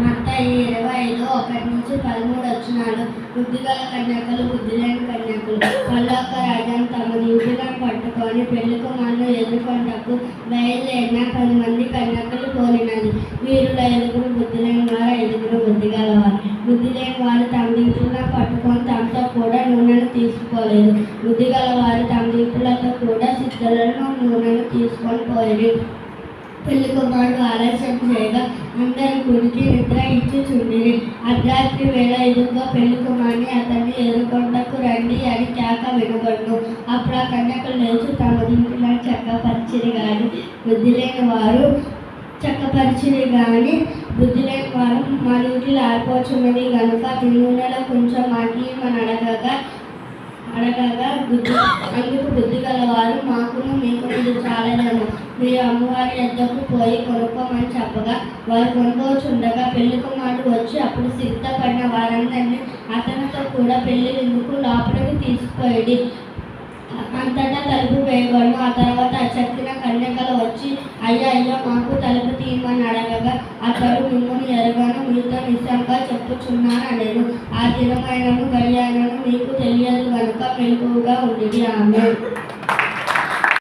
మత్తయి 25:1-13 వచనాలు. బుద్ధిగల కన్యకలు, బుద్ధిలేని కన్యకలు పరలోక రాజ్యం తమ దివిటీలను పట్టుకొని పెళ్లి కుమారుని ఎదుర్కొంటకు బయలుదేరిన 10 మంది కన్యకలు పోలినది. వీరిలో 5 బుద్ధిలేని వారు, 5 బుద్ధిగలవారు. బుద్ధిలేని వారు తమ దివిటీలను పట్టుకొని తమతో కూడా నూనెను తీసుకోలేదు. బుద్ధిగల వారు తమ దివిటీలతో కూడా సిద్ధులను నూనెను తీసుకొని పోయేది. పెళ్లి కుమారుడు ఆలస్యం చేయగా అందరి గుడికి నిద్ర ఇచ్చుచుండిరి. అర్ధరాత్రి వేళ ఎదురుగా పెళ్లి కుమారుని అతన్ని ఎదుర్కొంటకు రండి అని కేక వినబడును. అప్పుడు ఆ కన్యకలు లేచి తమ దివిటీలను చక్కపరిచిరి గాని బుద్ధి లేని వారు మా దివిటీలు ఆరిపోచున్నది కనుక మీ నూనెలో కొంచెం మాకిమని అడగగా అందుకు బుద్ధి గలవారు, మాకును మీకును ఇది చాలనేమో, మీరు అమ్మవారి వద్దకు పోయి కొనుక్కోమని చెప్పగా వారు కొనుక్కోచుండగా పెళ్లి కుమారుడు వచ్చి అప్పుడు సిద్ధపడిన వారందరినీ అతనితో కూడా పెళ్లి విందుకు లోపలికి తీసుకుపోయేది. అంతటా తలుపు వేయబడును. ఆ తర్వాత చెక్కిన కన్యకలు వచ్చి అయ్యా మాకు తలుపు తీయమని అడగగా అతడు మిమ్మల్ని ఎరగను, మీతో నిజంగా చెప్పుచున్నాను అనేను. ఆ దినమైనను గడియైనను మీకు తెలియదు కనుక మెలకువగా ఉండేది. ఆమె